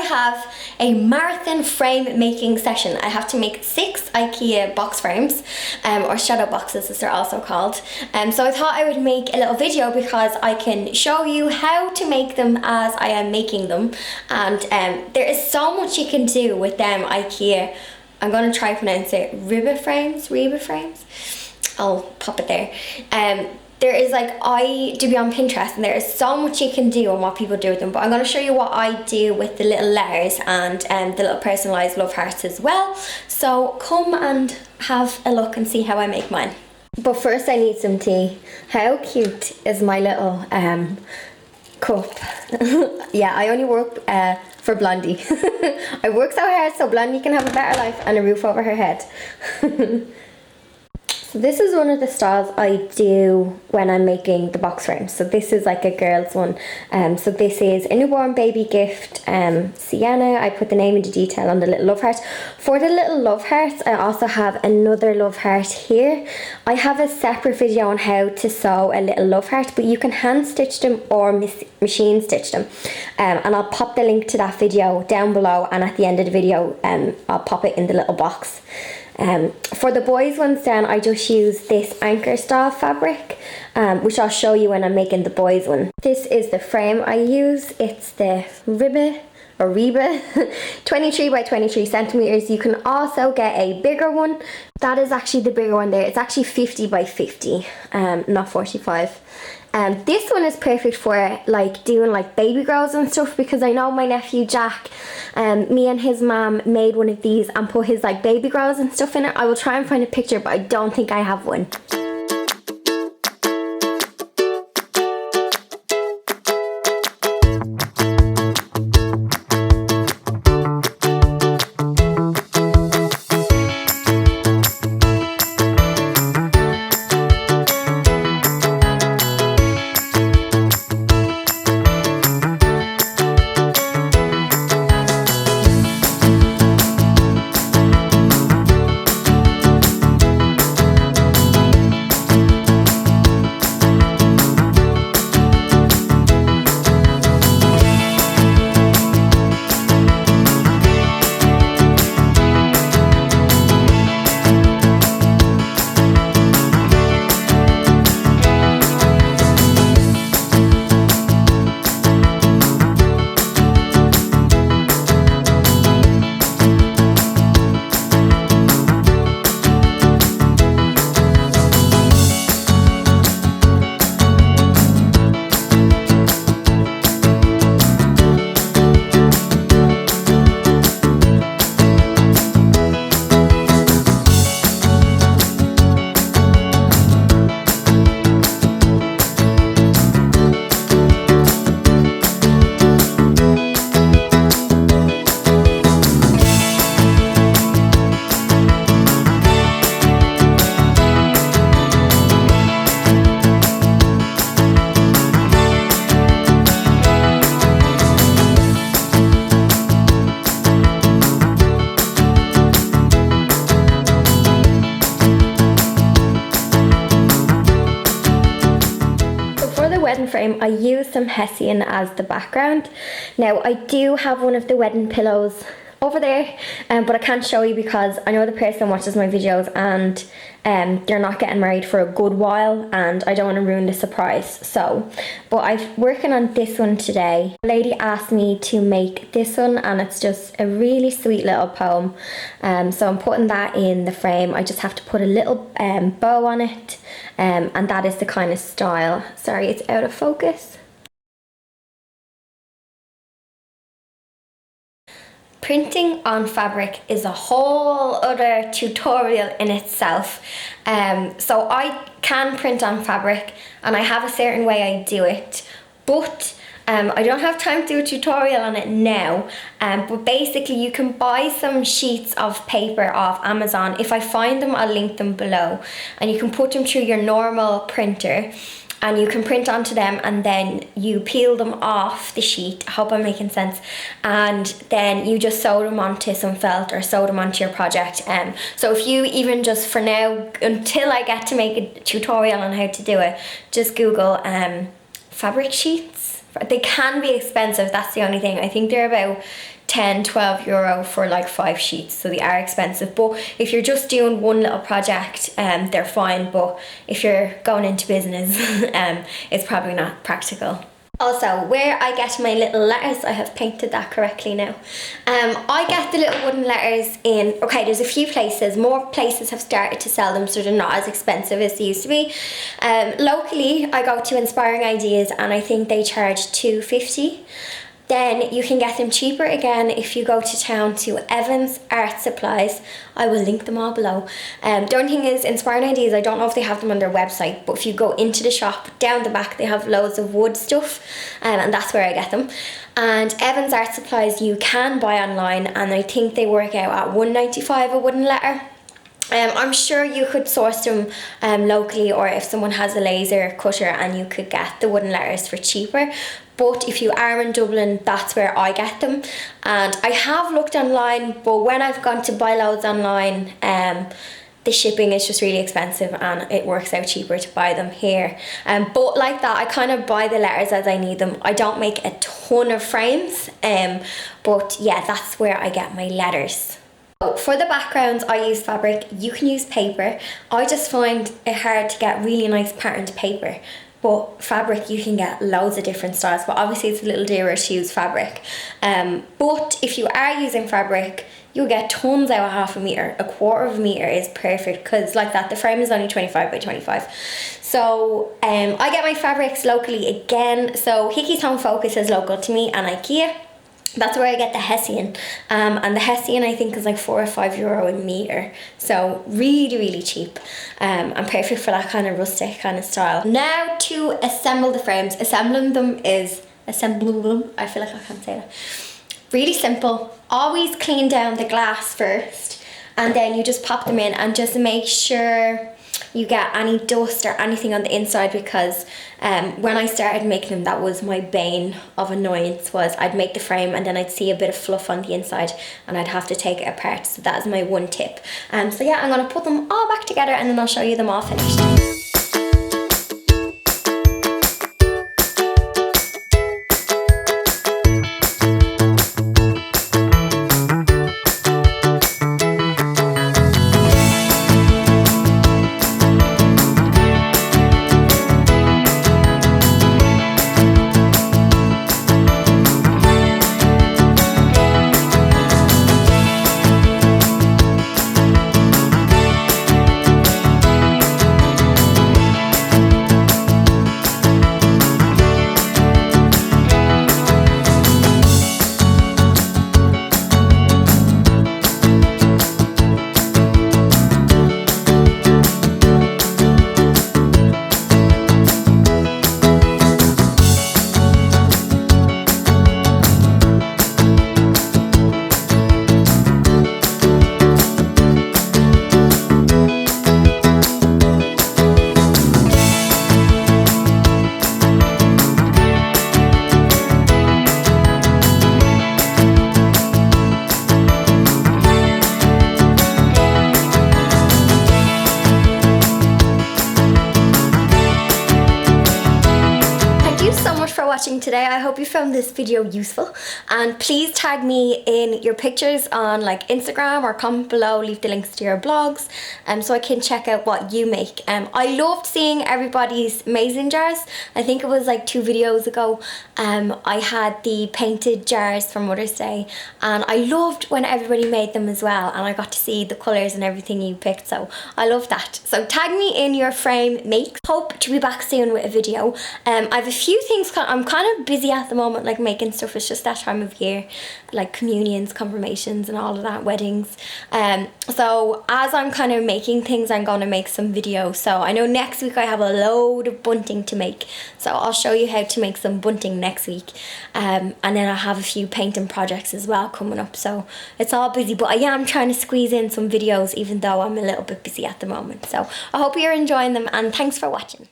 have a marathon frame making session. I have to make 6 Ikea box frames, or shadow boxes as they're also called. So I thought I would make a little video because I can show you how to make them as I am making them. And there is so much you can do with them Ikea. I'm going to try to pronounce it Ribba frames. I'll pop it there. There is I do be on Pinterest and there is so much you can do and what people do with them, but I'm going to show you what I do with the little letters and the little personalised love hearts as well. So come and have a look and see how I make mine. But first I need some tea. How cute is my little cup? Yeah, I only work for Blondie. I work so hard so Blondie can have a better life and a roof over her head. So this is one of the styles I do when I'm making the box frames. So this is like a girl's one. So this is a newborn baby gift, Sienna. I put the name into detail on the little love heart. For the little love hearts, I also have another love heart here. I have a separate video on how to sew a little love heart, but you can hand stitch them or machine stitch them. And I'll pop the link to that video down below, and at the end of the video, I'll pop it in the little box. For the boys ones then, I just use this anchor style fabric, which I'll show you when I'm making the boys one. This is the frame I use. It's the Ribba 23 by 23 centimeters. You can also get a bigger one. That is actually the bigger one there. It's actually 50 by 50, not 45. This one is perfect for doing baby grows and stuff, because I know my nephew Jack, me and his mom made one of these and put his baby grows and stuff in it. I will try and find a picture, but I don't think I have one. Wedding frame, I use some hessian as the background. Now I do have one of the wedding pillows over there, but I can't show you because I know the person watches my videos and they're not getting married for a good while and I don't want to ruin the surprise. So, but I'm working on this one today. A lady asked me to make this one and it's just a really sweet little poem. So I'm putting that in the frame. I just have to put a little bow on it, and that is the kind of style. Sorry, it's out of focus. Printing on fabric is a whole other tutorial in itself. So I can print on fabric and I have a certain way I do it, but I don't have time to do a tutorial on it now, but basically you can buy some sheets of paper off Amazon. If I find them, I'll link them below, and you can put them through your normal printer and you can print onto them, and then you peel them off the sheet. I hope I'm making sense. And then you just sew them onto some felt or sew them onto your project. So if you even just for now, until I get to make a tutorial on how to do it, just Google fabric sheets. They can be expensive, that's the only thing. I think they're about €10-12 for like 5 sheets, so they are expensive. But if you're just doing one little project, they're fine. But if you're going into business, it's probably not practical. Also, where I get my little letters, I have painted that correctly now. I get the little wooden letters in, okay, there's a few places. More places have started to sell them, so they're not as expensive as they used to be. Locally, I go to Inspiring Ideas and I think they charge $2.50. Then you can get them cheaper again if you go to town to Evans Art Supplies. I will link them all below. The only thing is, Inspiring Ideas, I don't know if they have them on their website, but if you go into the shop, down the back, they have loads of wood stuff, and that's where I get them. And Evans Art Supplies you can buy online, and I think they work out at $1.95 a wooden letter. I'm sure you could source them locally, or if someone has a laser cutter and you could get the wooden letters for cheaper. But if you are in Dublin, that's where I get them. And I have looked online, but when I've gone to buy loads online, the shipping is just really expensive and it works out cheaper to buy them here. But like that, I kind of buy the letters as I need them. I don't make a ton of frames, but yeah, that's where I get my letters. For the backgrounds, I use fabric. You can use paper. I just find it hard to get really nice patterned paper. But fabric, you can get loads of different styles, but obviously it's a little dearer to use fabric. But if you are using fabric, you'll get tons out of half a metre. 1/4 metre is perfect, because like that, the frame is only 25 by 25. So I get my fabrics locally again. So Hickey's Home Focus is local to me, and Ikea. That's where I get the Hessian, and the Hessian I think is like €4 or €5 a metre, so really, really cheap, and perfect for that kind of rustic kind of style. Now to assemble the frames. Assembling them, I feel like I can't say that. Really simple. Always clean down the glass first, and then you just pop them in, and just make sure you get any dust or anything on the inside, because when I started making them, that was my bane of annoyance, was I'd make the frame and then I'd see a bit of fluff on the inside and I'd have to take it apart. So that is my one tip. So yeah, I'm going to put them all back together and then I'll show you them all finished. Watching today. I hope you found this video useful, and please tag me in your pictures on like Instagram, or comment below, leave the links to your blogs, so I can check out what you make. I loved seeing everybody's mason jars. I think it was like 2 videos ago. I had the painted jars for Mother's Day, and I loved when everybody made them as well, and I got to see the colours and everything you picked, so I love that. So tag me in your frame makes. Hope to be back soon with a video. I have a few things, I'm kind of busy at the moment, like making stuff. It's just that time of year, like communions, confirmations and all of that, weddings. So as I'm kind of making things, I'm going to make some videos. So I know next week I have a load of bunting to make, so I'll show you how to make some bunting next week. And then I have a few painting projects as well coming up, so it's all busy, but I am trying to squeeze in some videos even though I'm a little bit busy at the moment. So I hope you're enjoying them, and thanks for watching.